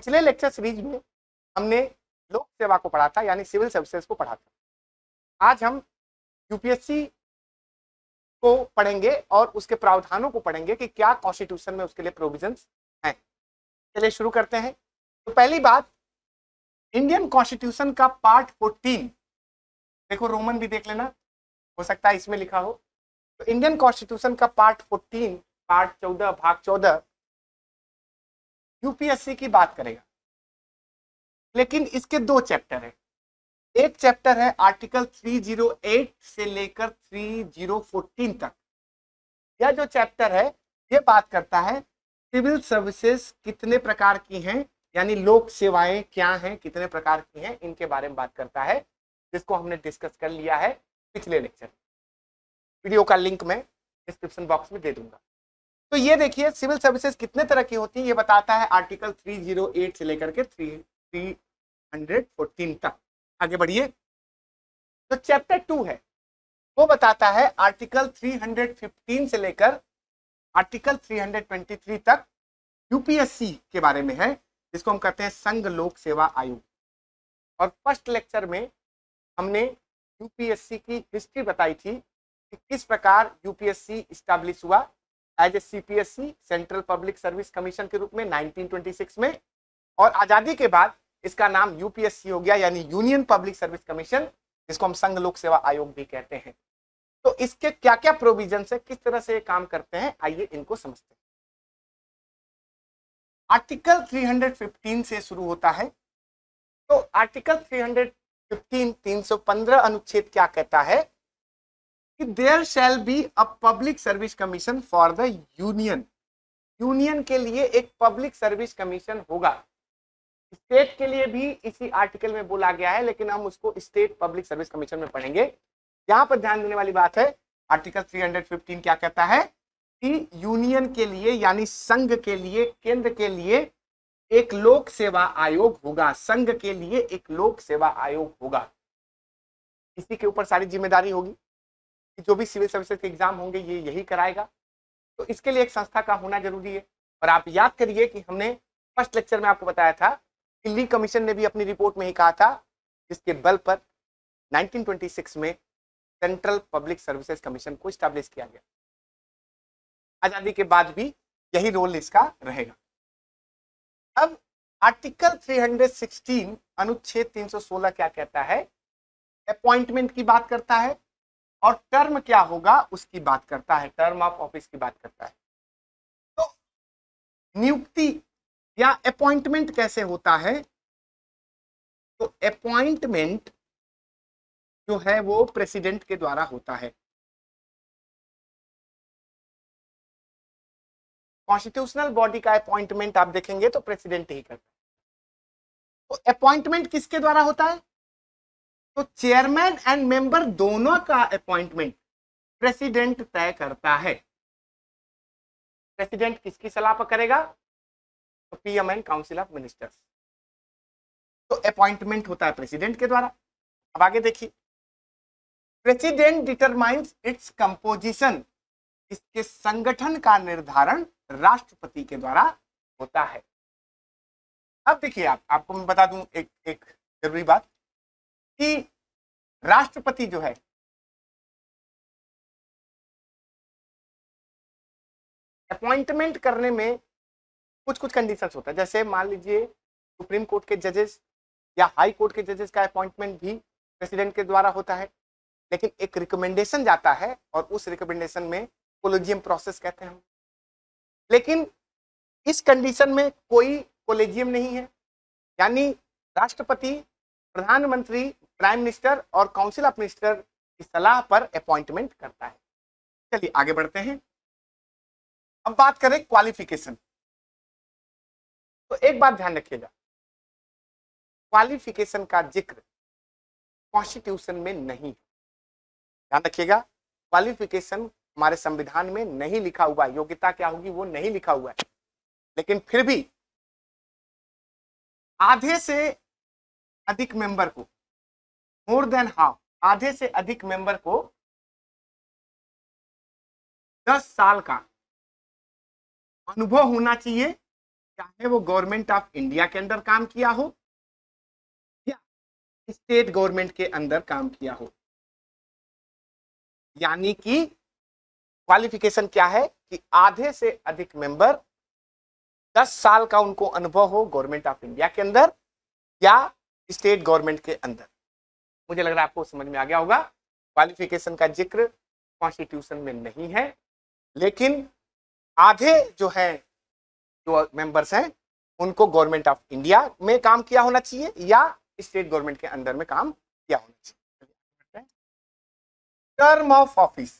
पिछले lecture series में हमने लोक सेवा को पढ़ा था, यानी सिविल सर्विसेज को पढ़ा था। आज हम यूपीएससी को पढ़ेंगे और उसके प्रावधानों को पढ़ेंगे कि क्या कॉन्स्टिट्यूशन में उसके लिए प्रोविजंस हैं। चलिए शुरू करते हैं। तो पहली बात, इंडियन कॉन्स्टिट्यूशन का पार्ट 14, देखो रोमन भी देख लेना, हो सकता है इसमें लिखा हो। तो इंडियन कॉन्स्टिट्यूशन का पार्ट 14, पार्ट 14, भाग 14 यूपीएससी की बात करेगा, लेकिन इसके दो चैप्टर है। एक चैप्टर है आर्टिकल 308 से लेकर 3014 तक। यह जो चैप्टर है ये बात करता है सिविल सर्विसेज कितने प्रकार की हैं, यानी लोक सेवाएं क्या हैं, कितने प्रकार की हैं, इनके बारे में बात करता है, जिसको हमने डिस्कस कर लिया है पिछले लेक्चर। वीडियो का लिंक मैं डिस्क्रिप्शन बॉक्स में दे दूंगा। तो ये देखिए सिविल सर्विसेज कितने तरह की होती है ये बताता है आर्टिकल 308 से लेकर के 314 तक। आगे बढ़िए। तो चैप्टर 2 है, वो बताता है आर्टिकल 315 से लेकर आर्टिकल 323 तक यूपीएससी के बारे में है, जिसको हम कहते हैं संघ लोक सेवा आयोग। और फर्स्ट लेक्चर में हमने यूपीएससी की हिस्ट्री बताई थी कि किस प्रकार यूपीएससी इस्टेब्लिश हुआ as a CPSC, central public service commission के रूप में 1926 में, और आजादी के बाद इसका नाम यूपीएससी हो गया, यानी यूनियन पब्लिक सर्विस कमीशन, जिसको हम संघ लोक सेवा आयोग भी कहते हैं। तो इसके क्या क्या प्रोविजन है, किस तरह से ये काम करते हैं, आइए इनको समझते हैं। आर्टिकल 315 से शुरू होता है। तो आर्टिकल 315 315 अनुच्छेद क्या कहता है कि there shall be a public service commission for the union. Union के लिए एक पब्लिक सर्विस कमीशन होगा। स्टेट के लिए भी इसी आर्टिकल में बोला गया है, लेकिन हम उसको स्टेट पब्लिक सर्विस कमीशन में पढ़ेंगे। यहां पर ध्यान देने वाली बात है, आर्टिकल 315 क्या कहता है कि यूनियन के लिए, यानी संघ के लिए, केंद्र के लिए एक लोक सेवा आयोग होगा। संघ के लिए एक लोक सेवा आयोग होगा, इसी के ऊपर सारी जिम्मेदारी होगी कि जो भी सिविल सर्विसेज के एग्जाम होंगे ये यही कराएगा। तो इसके लिए एक संस्था का होना जरूरी है। और आप याद करिए कि हमने फर्स्ट लेक्चर में आपको बताया था कि ली कमीशन ने भी अपनी रिपोर्ट में ही कहा था, जिसके बल पर 1926 में सेंट्रल पब्लिक सर्विसेज कमीशन को स्टैब्लिश किया गया। आजादी के बाद भी यही रोल इसका रहेगा। अब आर्टिकल 316 अनुच्छेद 316 क्या कहता है, अपॉइंटमेंट की बात करता है, और टर्म क्या होगा उसकी बात करता है, टर्म ऑफ ऑफिस की बात करता है। तो नियुक्ति या अपॉइंटमेंट कैसे होता है, तो अपॉइंटमेंट जो है वो प्रेसिडेंट के द्वारा होता है। कॉन्स्टिट्यूशनल बॉडी का अपॉइंटमेंट आप देखेंगे तो प्रेसिडेंट ही करता है। तो अपॉइंटमेंट किसके द्वारा होता है, तो चेयरमैन एंड मेंबर दोनों का अपॉइंटमेंट प्रेसिडेंट तय करता है। प्रेसिडेंट किसकी सलाह पर करेगा, तो PM and council of ministers. तो अपॉइंटमेंट होता है प्रेसिडेंट के द्वारा। अब आगे देखिए, प्रेसिडेंट डिटरमाइंस इट्स कंपोजिशन, इसके संगठन का निर्धारण राष्ट्रपति के द्वारा होता है। अब देखिए आपको मैं बता दूं एक जरूरी बात कि राष्ट्रपति जो है अपॉइंटमेंट करने में कुछ कुछ कंडीशंस होता है। जैसे मान लीजिए सुप्रीम कोर्ट के जजेस या हाई कोर्ट के जजेस का अपॉइंटमेंट भी प्रेसिडेंट के द्वारा होता है, लेकिन एक रिकमेंडेशन जाता है और उस रिकमेंडेशन में कोलेजियम प्रोसेस कहते हैं हम। लेकिन इस कंडीशन में कोई कोलेजियम नहीं है, यानी राष्ट्रपति, प्रधानमंत्री, प्राइम मिनिस्टर और काउंसिल ऑफ मिनिस्टर की सलाह पर अपॉइंटमेंट करता है। चलिए आगे बढ़ते हैं। अब बात करें क्वालिफिकेशन। तो एक बात ध्यान रखिएगा, क्वालिफिकेशन का जिक्र कॉन्स्टिट्यूशन में नहीं है। ध्यान रखिएगा, क्वालिफिकेशन हमारे संविधान में नहीं लिखा हुआ है, योग्यता क्या होगी वो नहीं लिखा हुआ है। लेकिन फिर भी आधे से अधिक मेंबर को, मोर देन हाफ, आधे से अधिक मेंबर को 10 साल का अनुभव होना चाहिए चाहे वो गवर्नमेंट ऑफ इंडिया के अंदर काम किया हो या स्टेट गवर्नमेंट के अंदर काम किया हो। यानी कि क्वालिफिकेशन क्या है कि आधे से अधिक मेंबर 10 साल का उनको अनुभव हो गवर्नमेंट ऑफ इंडिया के अंदर या स्टेट गवर्नमेंट के अंदर। मुझे लग रहा है आपको समझ में आ गया होगा। क्वालिफिकेशन का जिक्र कॉन्स्टिट्यूशन में नहीं है, लेकिन आधे जो है जो मेंबर्स हैं उनको गवर्नमेंट ऑफ इंडिया में काम किया होना चाहिए या स्टेट गवर्नमेंट के अंदर में काम किया होना चाहिए। टर्म ऑफ ऑफिस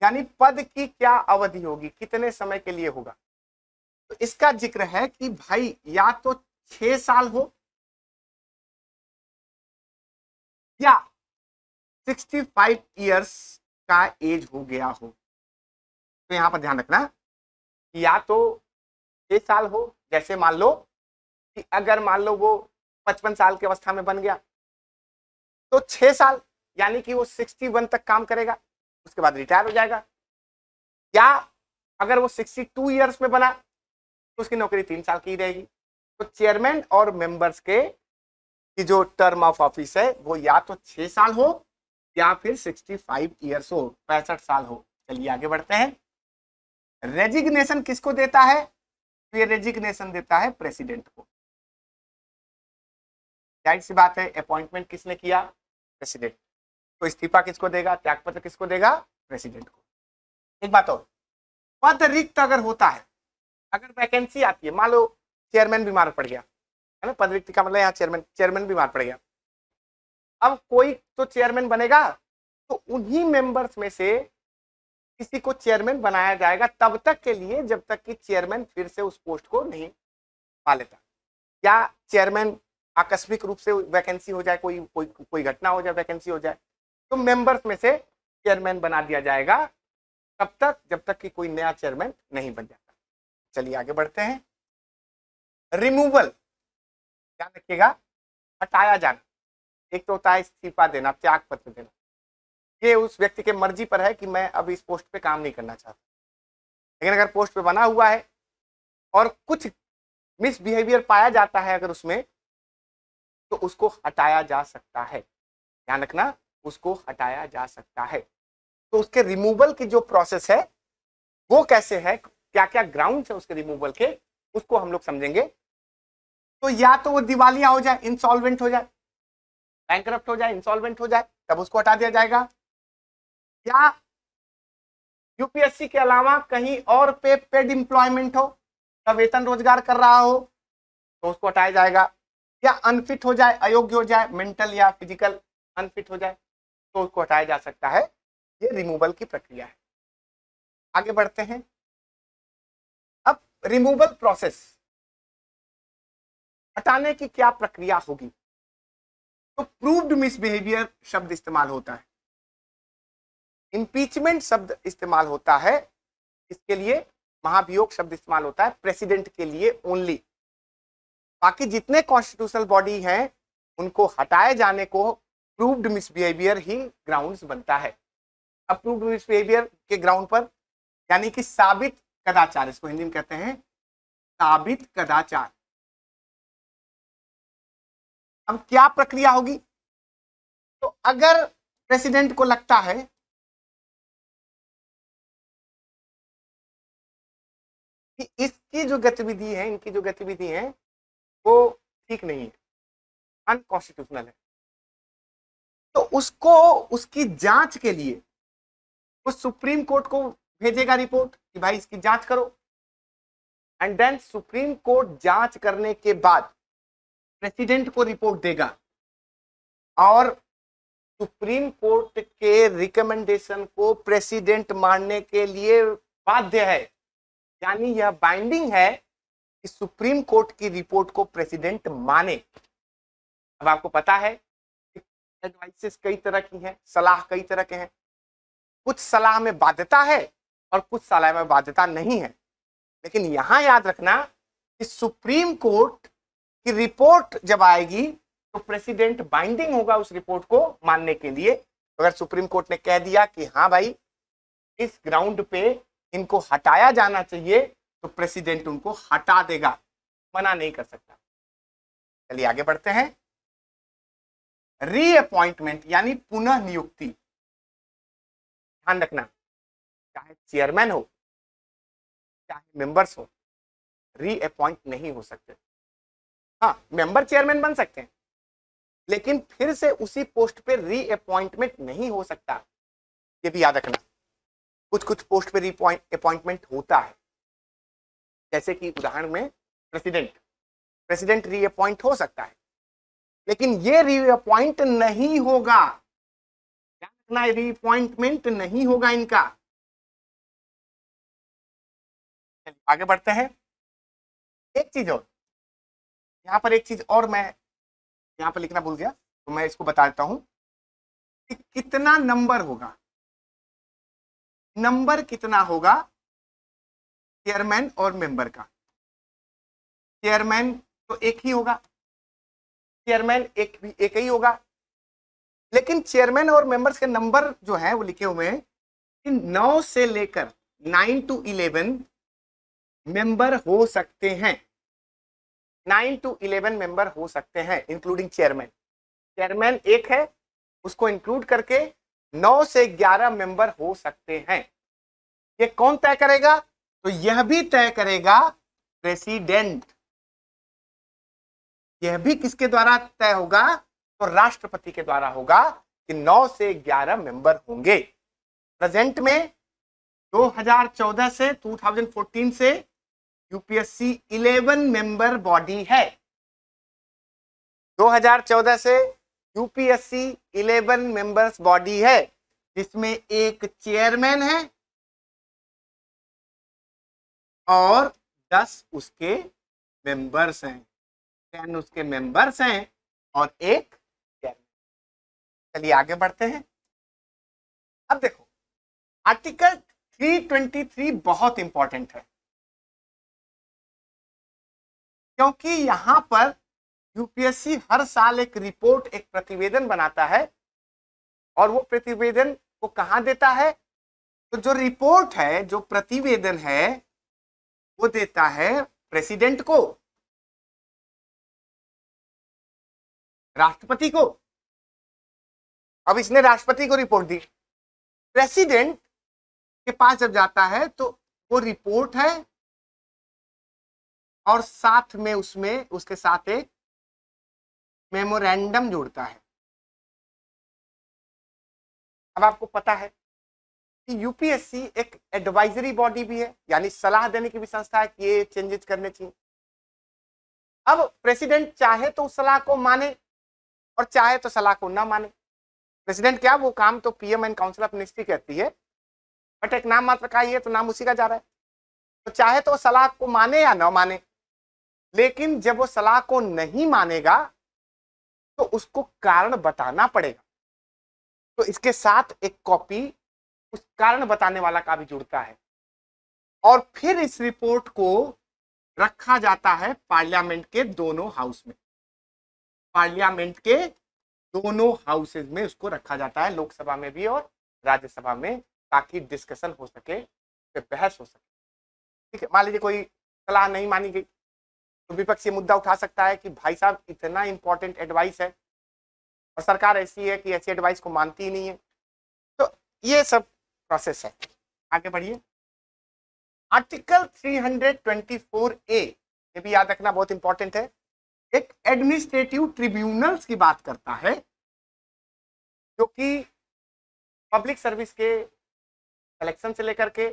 यानी पद की क्या अवधि होगी, कितने समय के लिए होगा। तो इसका जिक्र है कि भाई या तो 6 साल हो या 65 इयर्स का एज हो गया हो। तो यहां पर ध्यान रखना या तो 6 साल हो, जैसे मान लो कि अगर मान लो वो 55 साल की अवस्था में बन गया तो 6 साल यानी कि वो 61 तक काम करेगा, उसके बाद रिटायर हो जाएगा। या अगर वो 62 इयर्स में बना तो उसकी नौकरी 3 साल की रहेगी। तो चेयरमैन और मेंबर्स के की जो टर्म ऑफ ऑफिस है वो या तो 6 साल हो या फिर 65 इयर्स हो, 65 साल हो। चलिए आगे बढ़ते हैं। रेजिग्नेशन किसको देता है? तो ये रेजिग्नेशन देता है प्रेसिडेंट को। जाहिर सी बात है, अपॉइंटमेंट किसने किया? प्रेसिडेंट। तो इस्तीफा किसको देगा? त्यागपत्र किसको देगा? प्रेसिडेंट को। एक बात और, पद रिक्त अगर होता है, अगर वैकेंसी आती है, मान लो चेयरमैन बीमार पड़ गया है ना, पद रिक्त का मतलब यहाँ चेयरमैन बीमार पड़ गया, अब कोई तो चेयरमैन बनेगा, तो उन्हीं मेंबर्स में से किसी को चेयरमैन बनाया जाएगा तब तक के लिए जब तक कि चेयरमैन फिर से उस पोस्ट को नहीं पा लेता, या चेयरमैन आकस्मिक रूप से वैकेंसी हो जाए, कोई घटना हो जाए, वैकेंसी हो जाए, तो मेंबर्स में से चेयरमैन बना दिया जाएगा तब तक जब तक कि कोई नया चेयरमैन नहीं बन जाता। चलिए आगे बढ़ते हैं। रिमूवल, ध्यान रखिएगा, हटाया जाना। एक तो होता है इस्तीफा देना, त्याग पत्र देना, ये उस व्यक्ति के मर्जी पर है कि मैं अब इस पोस्ट पे काम नहीं करना चाहता। लेकिन अगर पोस्ट पे बना हुआ है और कुछ मिसबिहेवियर पाया जाता है अगर उसमें, तो उसको हटाया जा सकता है। ध्यान रखना, उसको हटाया जा सकता है। तो उसके रिमूवल की जो प्रोसेस है वो कैसे है, क्या क्या ग्राउंड्स है उसके रिमूवल के, उसको हम लोग समझेंगे। तो या तो वो दिवालिया हो जाए, इंसॉल्वेंट हो जाए, बैंकरप्ट हो जाए, इंसॉल्वेंट हो जाए, तब उसको हटा दिया जाएगा। या यूपीएससी के अलावा कहीं और पे पेड एम्प्लॉयमेंट हो, तब वेतन रोजगार कर रहा हो, तो उसको हटाया जाएगा। या अनफिट हो जाए, अयोग्य हो जाए, मेंटल या फिजिकल अनफिट हो जाए, तो उसको हटाया जा सकता है। ये रिमूवल की प्रक्रिया है। आगे बढ़ते हैं। अब रिमूवल प्रोसेस, हटाने की क्या प्रक्रिया होगी? तो प्रूव्ड मिसबिहेवियर शब्द इस्तेमाल होता है, इंपीचमेंट शब्द इस्तेमाल होता है, इसके लिए महाभियोग शब्द इस्तेमाल होता है प्रेसिडेंट के लिए ओनली। बाकी जितने कॉन्स्टिट्यूशनल बॉडी हैं उनको हटाए जाने को प्रूव्ड मिसबिहेवियर ही ग्राउंड्स बनता है। अब प्रूव्ड मिसबिहेवियर के ग्राउंड पर यानी कि साबित कदाचार, इसको हिंदी में कहते हैं साबित कदाचार। अब क्या प्रक्रिया होगी? तो अगर प्रेसिडेंट को लगता है कि इसकी जो गतिविधि है, इनकी जो गतिविधि है वो ठीक नहीं है, अनकॉन्स्टिट्यूशनल है, तो उसको उसकी जांच के लिए वो सुप्रीम कोर्ट को भेजेगा रिपोर्ट कि भाई इसकी जांच करो। एंड देन सुप्रीम कोर्ट जांच करने के बाद प्रेसिडेंट को रिपोर्ट देगा और सुप्रीम कोर्ट के रिकमेंडेशन को प्रेसिडेंट मानने के लिए बाध्य है। यानी यह बाइंडिंग है कि सुप्रीम कोर्ट की रिपोर्ट को प्रेसिडेंट माने। अब आपको पता है एडवाइसेस कई तरह की हैं, सलाह कई तरह के हैं, कुछ सलाह में बाध्यता है और कुछ सलाह में बाध्यता नहीं है। लेकिन यहां याद रखना कि सुप्रीम कोर्ट की रिपोर्ट जब आएगी तो प्रेसिडेंट बाइंडिंग होगा उस रिपोर्ट को मानने के लिए। अगर सुप्रीम कोर्ट ने कह दिया कि हाँ भाई इस ग्राउंड पे इनको हटाया जाना चाहिए, तो प्रेसिडेंट उनको हटा देगा, मना नहीं कर सकता। चलिए आगे बढ़ते हैं। रीअपॉइंटमेंट यानी पुनः नियुक्ति, ध्यान रखना, चाहे चेयरमैन हो चाहे मेंबर्स हो, रीअपॉइंट नहीं हो सकते। हाँ, मेंबर चेयरमैन बन सकते हैं, लेकिन फिर से उसी पोस्ट पे रीअपॉइंटमेंट नहीं हो सकता, ये भी याद रखना। कुछ कुछ पोस्ट पे रीअपॉइंटमेंट होता है, जैसे कि उदाहरण में प्रेसिडेंट रीअपॉइंट हो सकता है, लेकिन ये रीअपॉइंट नहीं होगा, ध्यान रखना, रीअपॉइंटमेंट नहीं होगा इनका। आगे बढ़ते हैं। एक चीज और, यहाँ पर एक चीज और मैं यहाँ पर लिखना भूल गया, तो मैं इसको बता देता हूं कि कितना नंबर होगा, नंबर कितना होगा चेयरमैन और मेंबर का। चेयरमैन तो एक ही होगा, चेयरमैन एक ही होगा, लेकिन चेयरमैन और मेंबर्स के नंबर जो है वो लिखे हुए हैं कि 9 से लेकर 9 to 11 मेंबर हो सकते हैं, 9 to 11 मेंबर हो सकते हैं इंक्लूडिंग चेयरमैन। चेयरमैन एक है, उसको इंक्लूड करके 9 से 11 मेंबर हो सकते हैं। ये कौन तय करेगा? तो यह भी तय करेगा प्रेसिडेंट। यह भी किसके द्वारा तय होगा? तो राष्ट्रपति के द्वारा होगा कि 9 से 11 मेंबर होंगे। प्रेजेंट में 2014 से 2014 से यूपीएससी 11 मेंबर बॉडी है। 2014 से यूपीएससी 11 मेंबर्स बॉडी है, जिसमें एक चेयरमैन है और 10 उसके मेंबर्स हैं, 10 उसके मेंबर्स हैं और एक चेयरमैन। चलिए आगे बढ़ते हैं। अब देखो, आर्टिकल 323 बहुत इंपॉर्टेंट है, क्योंकि यहां पर यूपीएससी हर साल एक रिपोर्ट, एक प्रतिवेदन बनाता है, और वो प्रतिवेदन को कहां देता है? तो जो रिपोर्ट है, जो प्रतिवेदन है, वो देता है प्रेसिडेंट को, राष्ट्रपति को। अब इसने राष्ट्रपति को रिपोर्ट दी, प्रेसिडेंट के पास जब जाता है तो वो रिपोर्ट है और साथ में उसमें उसके साथ एक मेमोरेंडम जोड़ता है। अब आपको पता है कि यूपीएससी एक एडवाइजरी बॉडी भी है, यानी सलाह देने की भी संस्था है कि ये चेंजेस करने चाहिए। अब प्रेसिडेंट चाहे तो उस सलाह को माने और चाहे तो सलाह को ना माने। प्रेसिडेंट क्या, वो काम तो PM and council of ministry कहती है, बट एक नाम मात्र का ही है, तो नाम उसी का जा रहा है। तो चाहे तो सलाह को माने या ना माने, लेकिन जब वो सलाह को नहीं मानेगा तो उसको कारण बताना पड़ेगा। तो इसके साथ एक कॉपी उस कारण बताने वाला का भी जुड़ता है, और फिर इस रिपोर्ट को रखा जाता है पार्लियामेंट के दोनों हाउस में। पार्लियामेंट के दोनों हाउसेज में उसको रखा जाता है, लोकसभा में भी और राज्यसभा में, ताकि डिस्कशन हो सके, बहस हो सके। ठीक है, मान लीजिए कोई सलाह नहीं मानी गई, तो विपक्ष ये मुद्दा उठा सकता है कि भाई साहब इतना इंपॉर्टेंट एडवाइस है और सरकार ऐसी है कि ऐसी एडवाइस को मानती ही नहीं है। तो ये सब प्रोसेस है। आगे बढ़िए। आर्टिकल 324A, ये भी याद रखना, बहुत इंपॉर्टेंट है, एक एडमिनिस्ट्रेटिव ट्रिब्यूनल्स की बात करता है, जो कि पब्लिक सर्विस के सिलेक्शन से लेकर के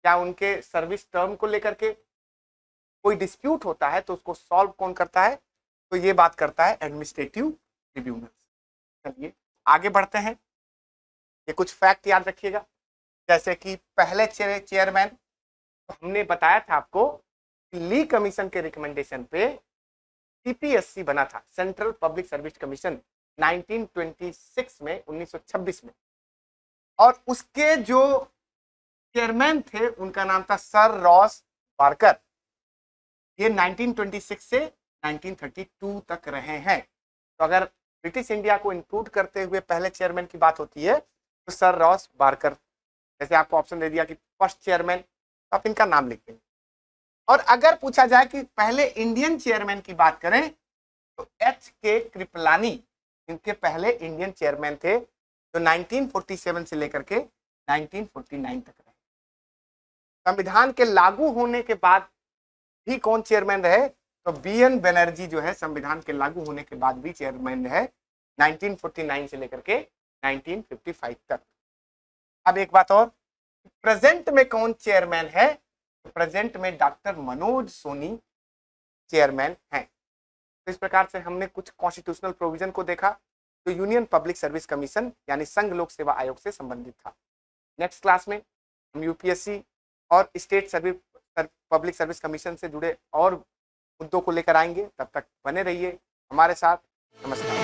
या उनके सर्विस टर्म को लेकर के कोई डिस्प्यूट होता है तो उसको सॉल्व कौन करता है? तो ये बात करता है एडमिनिस्ट्रेटिव ट्रिब्यूनल। चलिए आगे बढ़ते हैं। ये कुछ फैक्ट याद रखिएगा, जैसे कि पहले चेयरमैन, तो हमने बताया था आपको कि ली कमीशन के रिकमेंडेशन पे सीपीएससी बना था, सेंट्रल पब्लिक सर्विस कमीशन, 1926 में, 1926 में, और उसके जो चेयरमैन थे उनका नाम था सर रॉस बार्कर। ये 1926 से 1932 तक रहे हैं। तो अगर ब्रिटिश इंडिया को इंक्लूड करते हुए पहले चेयरमैन की बात होती है तो सर रॉस बार्कर, जैसे आपको ऑप्शन दे दिया कि फर्स्ट चेयरमैन, तो आप इनका नाम लिख देंगे। और अगर पूछा जाए कि पहले इंडियन चेयरमैन की बात करें तो एच के कृपलानी इनके पहले इंडियन चेयरमैन थे, जो 1947 से लेकर के 1949 तक रहे। संविधान के लागू होने के बाद भी कौन चेयरमैन रहे, तो BN बनर्जी जो है संविधान के लागू होने के बाद भी चेयरमैन है 1949 से लेकर के 1955 तक। अब एक बात और, प्रेजेंट में कौन चेयरमैन है, तो प्रेजेंट में डॉक्टर मनोज सोनी चेयरमैन हैं। तो इस प्रकार से हमने कुछ कॉन्स्टिट्यूशनल प्रोविजन को देखा जो यूनियन पब्लिक सर्विस कमीशन यानी संघ लोक सेवा आयोग से संबंधित था। नेक्स्ट क्लास में हम यूपीएससी और state service public service commission से जुड़े और मुद्दों को लेकर आएंगे। तब तक बने रहिए हमारे साथ। नमस्कार।